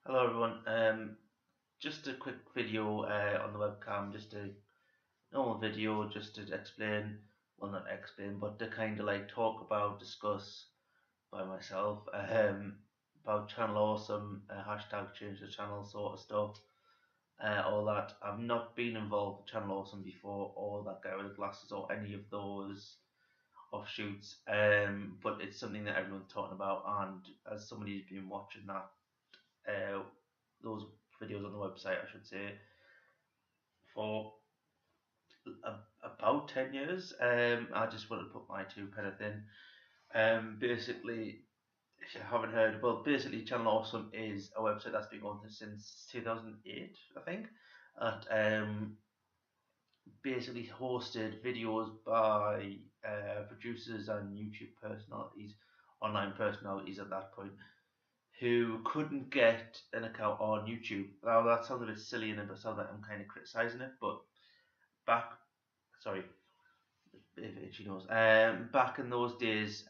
Hello everyone. Just a quick video on the webcam, just a normal video, just to explain, well not explain, but to kind of like talk about, discuss by myself about Channel Awesome, hashtag change the channel sort of stuff, all that. I've not been involved with Channel Awesome before, or that guy with the glasses, or any of those offshoots, but it's something that everyone's talking about, and as somebody who's been watching that those videos on the website, I should say, for about 10 years. I just wanted to put my two pence in. Basically, if you haven't heard, well, basically, Channel Awesome is a website that's been going since 2008, I think. At basically hosted videos by producers and YouTube personalities, online personalities at that point, who couldn't get an account on YouTube. Now that sounds a bit silly and it sounds like I'm kind of criticizing it, but back, sorry, if she knows, back in those days,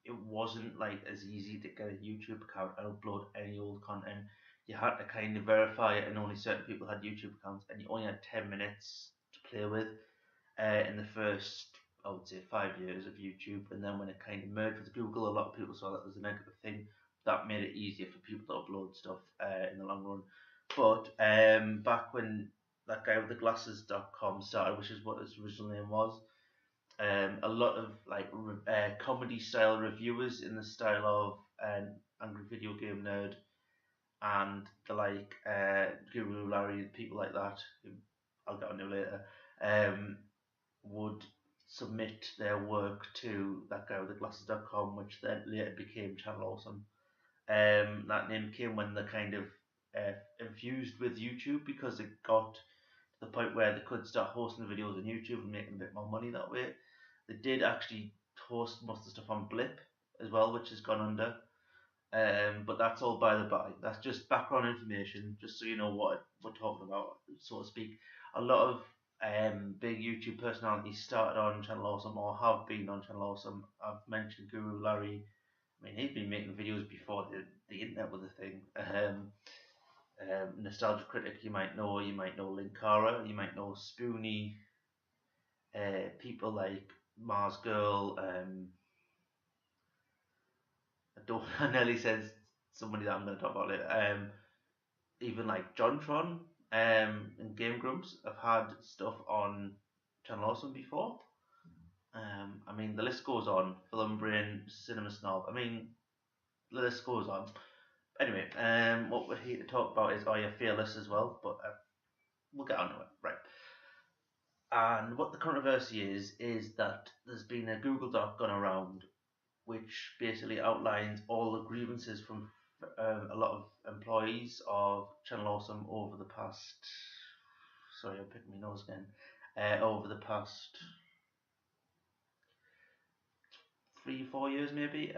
it wasn't like as easy to get a YouTube account and upload any old content. You had to kind of verify it, and only certain people had YouTube accounts, and you only had 10 minutes to play with in the first, I would say, 5 years of YouTube. And then when it kind of merged with Google, a lot of people saw that as a negative thing. That made it easier for people to upload stuff in the long run. But back when that guy with the glasses.com started, which is what his original name was, a lot of like comedy style reviewers in the style of Angry Video Game Nerd and the like Guru Larry, people like that, who I'll get on to later, um, would submit their work to that guy with the glasses.com, which then later became Channel Awesome. That name came when they kind of infused with YouTube, because it got to the point where they could start hosting the videos on YouTube and making a bit more money that way. They did actually host most of the stuff on Blip as well, which has gone under. But that's all by the by. That's just background information, just so you know what we're talking about, so to speak. A lot of big YouTube personalities started on Channel Awesome or have been on Channel Awesome. I've mentioned Guru Larry. I mean, he'd been making videos before the internet was a thing. Nostalgia Critic, you might know. You might know Linkara. You might know Spoonie. People like Mars Girl. I don't. I nearly said somebody that I'm going to talk about later. Even like JonTron and Game Grumps have had stuff on Channel Awesome before. I mean, the list goes on. Film Brain, Cinema Snob. I mean, the list goes on. Anyway, what we're here to talk about is Are You Fearless as well, but we'll get on to it. Right. And what the controversy is that there's been a Google Doc gone around which basically outlines all the grievances from a lot of employees of Channel Awesome over the past. Sorry, I'm picking my nose again. Over the past 3, 4 years, maybe.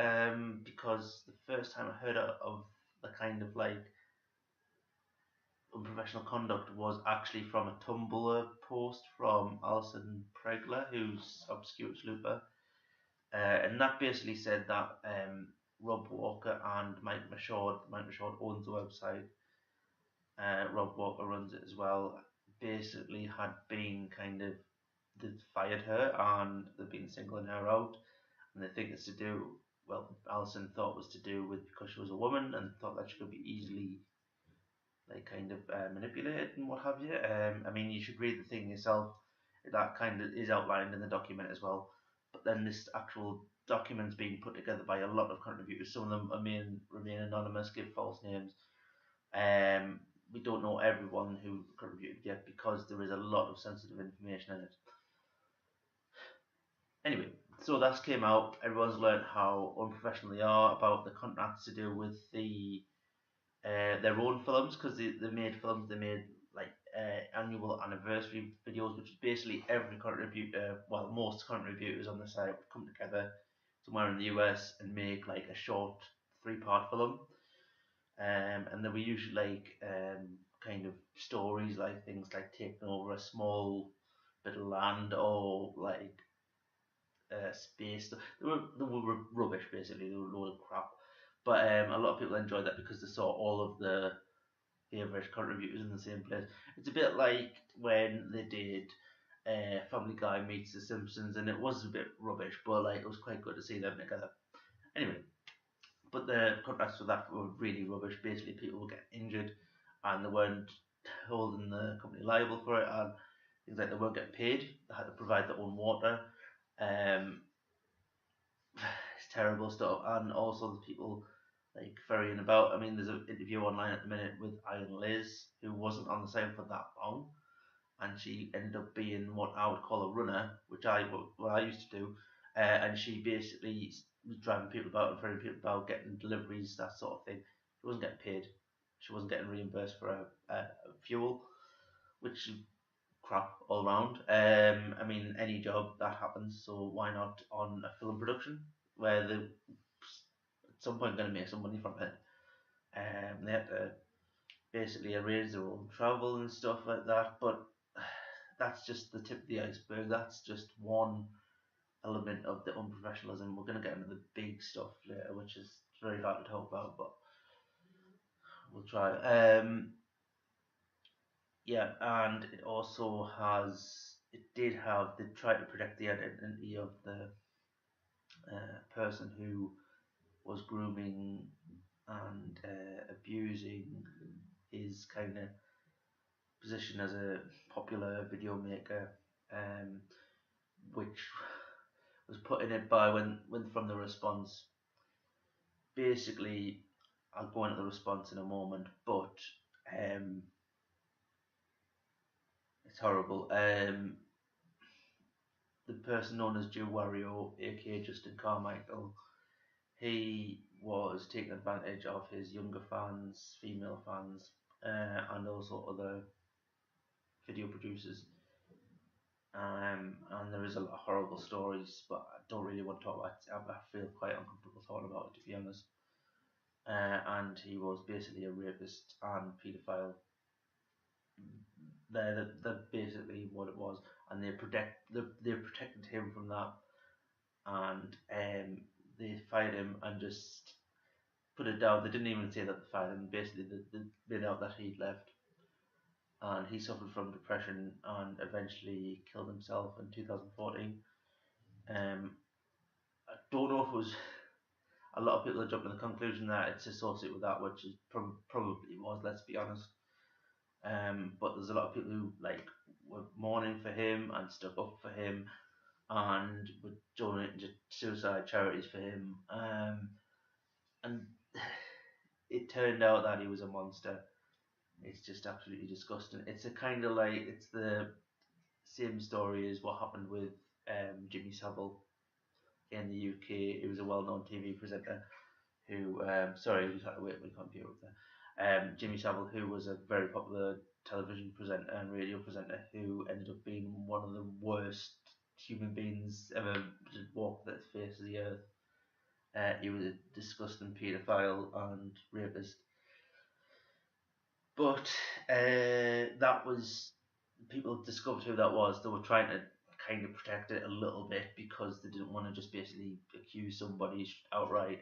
Because the first time I heard of the kind of like unprofessional conduct was actually from a Tumblr post from Alison Pregler, who's Obscurus Looper. And that basically said that Rob Walker and Mike Machord owns the website, Rob Walker runs it as well, basically had been kind of, they fired her and they've been singling her out, and they think it's to do, well, Alison thought it was to do with because she was a woman and thought that she could be easily like kind of manipulated and what have you. I mean, you should read the thing yourself. That kind of is outlined in the document as well. But then this actual document's being put together by a lot of contributors. Some of them remain anonymous, give false names. We don't know everyone who contributed yet because there is a lot of sensitive information in it. Anyway, so that's came out. Everyone's learned how unprofessional they are about the contracts to do with the their own films, because they made films. They made like annual anniversary videos, which is basically every contributor, well, most contributors on the site would come together somewhere in the US and make like a short 3-part film. And they were usually like kind of stories, like things like taking over a small bit of land or like space. They were rubbish basically. They were a load of crap. But a lot of people enjoyed that because they saw all of the favourite contributors in the same place. It's a bit like when they did Family Guy meets The Simpsons, and it was a bit rubbish, but like it was quite good to see them together. Anyway, but the contracts for that were really rubbish. Basically, people were getting injured, and they weren't holding the company liable for it, and things like they weren't getting paid. They had to provide their own water. Um, it's terrible stuff, and also the people like ferrying about. I mean, there's an interview online at the minute with Iron Liz, who wasn't on the site for that long, and she ended up being what I would call a runner, which what I used to do, and she basically was driving people about and ferrying people about, getting deliveries, that sort of thing. She wasn't getting paid. She wasn't getting reimbursed for a fuel, which is crap all round. I mean, any job that happens, so why not on a film production where they at some point going to make some money from it? They had to basically arrange their own travel and stuff like that, but that's just the tip of the iceberg. That's just one element of the unprofessionalism. We're going to get into the big stuff later, which is very hard to talk about, but we'll try. Yeah, and it also has. It did have. They tried to protect the identity of the person who was grooming and abusing his kind of position as a popular video maker, which was put in it by when from the response. Basically, I'll go into the response in a moment, but it's horrible. The person known as JewWario, aka Justin Carmichael, he was taking advantage of his younger fans, female fans, and also other video producers. And there is a lot of horrible stories, but I don't really want to talk about it. I feel quite uncomfortable talking about it, to be honest. And he was basically a rapist and paedophile. That basically what it was, and they protected him from that, and they fired him and just put it down. They didn't even say that they fired him. Basically, they made out that he'd left, and he suffered from depression and eventually killed himself in 2014. I don't know if it was. A lot of people are jumping to the conclusion that it's associated with that, which is probably was. Let's be honest. But there's a lot of people who like were mourning for him and stuck up for him, and were donating to suicide charities for him. And it turned out that he was a monster. It's just absolutely disgusting. It's a kind of like it's the same story as what happened with Jimmy Savile in the UK. He was a well-known TV presenter who, sorry, I just had to wait my computer up there. Jimmy Savile, who was a very popular television presenter and radio presenter, who ended up being one of the worst human beings ever to walk the face of the earth. He was a disgusting paedophile and rapist. But that was, people discovered who that was. They were trying to kind of protect it a little bit because they didn't want to just basically accuse somebody outright.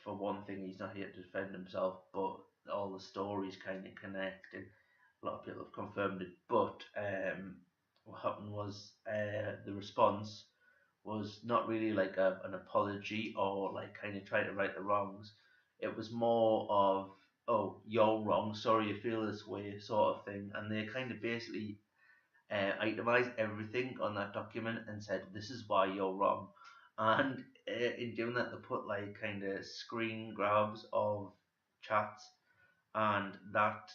For one thing, he's not here to defend himself, but all the stories kind of connect, and a lot of people have confirmed it. But what happened was the response was not really like an apology or like kind of trying to right the wrongs. It was more of, oh, you're wrong, sorry you feel this way, sort of thing. And they kind of basically itemized everything on that document and said, this is why you're wrong. And in doing that, they put like kind of screen grabs of chats, and that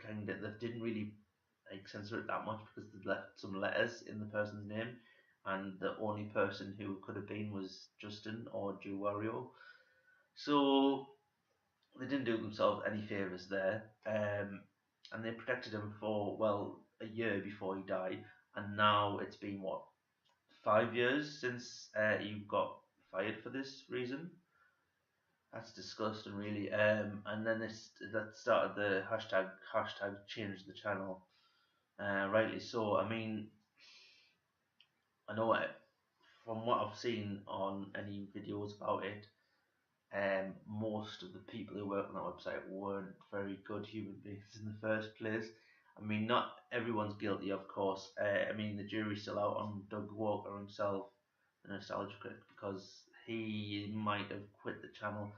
kind of, they didn't really like censor it that much because they left some letters in the person's name, and the only person who it could have been was Justin or JewWario. So they didn't do themselves any favors there, and they protected him for well a year before he died, and now it's been what 5 years since he got fired for this reason. That's disgusting, really. And then that started the hashtag change the channel. Rightly so. I mean, I know it from what I've seen on any videos about it. most of the people who work on that website weren't very good human beings in the first place. I mean, not everyone's guilty, of course. I mean, the jury's still out on Doug Walker himself, the nostalgia critic, because he might have quit the channel,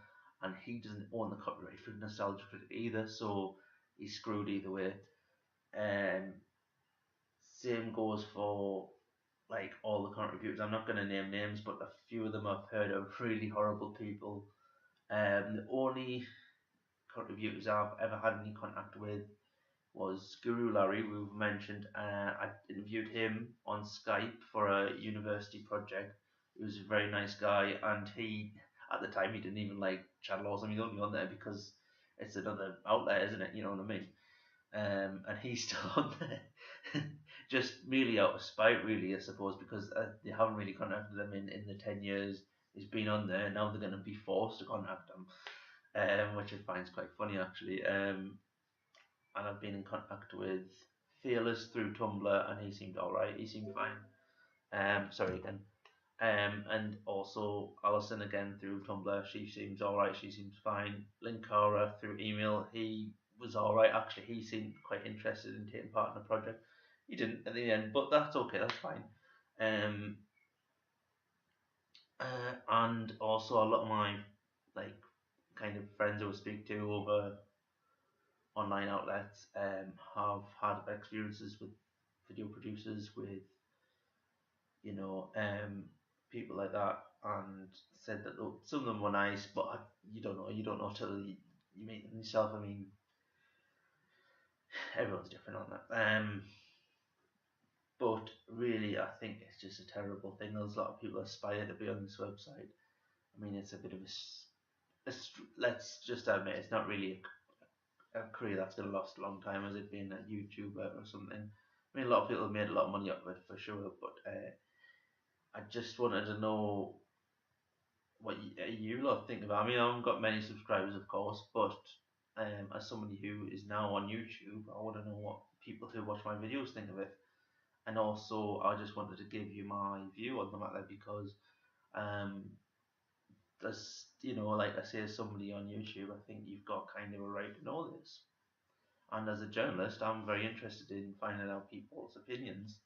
and he doesn't own the copyright for nostalgia critic either, so he's screwed either way. Same goes for like all the current reviews. I'm not going to name names, but a few of them I've heard are really horrible people. The only current reviews I've ever had any contact with was Guru Larry, who we've mentioned. I interviewed him on Skype for a university project. He was a very nice guy, and he, at the time, he didn't even like Channel or something. He's only on there because it's another outlet, isn't it? You know what I mean? And he's still on there, just merely out of spite, really, I suppose, because they haven't really contacted him in the 10 years he's been on there. Now they're going to be forced to contact him, which I find quite funny, actually. And I've been in contact with Fearless through Tumblr, and he seemed alright, he seemed fine. Sorry again. And also Alison again through Tumblr, she seems alright, she seems fine. Linkara through email, he was alright, actually, he seemed quite interested in taking part in the project. He didn't at the end, but that's okay, that's fine. And also a lot of my like kind of friends I would speak to over online outlets have had experiences with video producers, with people like that, and said that some of them were nice, but you don't know till you meet them yourself. I mean, everyone's different on that. But really, I think it's just a terrible thing. There's a lot of people aspire to be on this website. I mean, it's a bit of let's just admit, it's not really a career that's going to last a long time, as it being a YouTuber or something. I mean, a lot of people have made a lot of money out of it for sure, but I just wanted to know what you lot think about it. I mean, I haven't got many subscribers, of course, but as somebody who is now on YouTube, I want to know what people who watch my videos think of it. And also, I just wanted to give you my view on the matter because, there's, like I say, as somebody on YouTube, I think you've got kind of a right to know this. And as a journalist, I'm very interested in finding out people's opinions.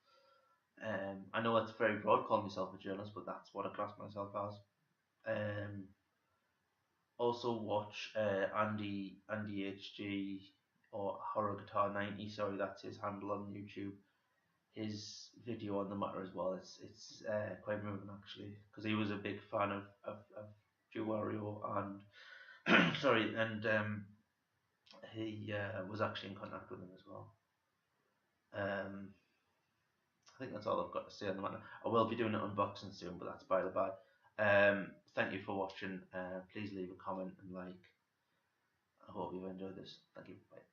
I know it's very broad calling myself a journalist, but that's what I class myself as. Also watch Andy HG, or Horror Guitar 90. Sorry, that's his handle on YouTube. His video on the matter as well. It's quite moving, actually, because he was a big fan of JewWario, and sorry, and he was actually in contact with him as well. I think that's all I've got to say on the matter. I will be doing an unboxing soon, but that's by the by. Thank you for watching. Please leave a comment and like. I hope you've enjoyed this. Thank you. Bye.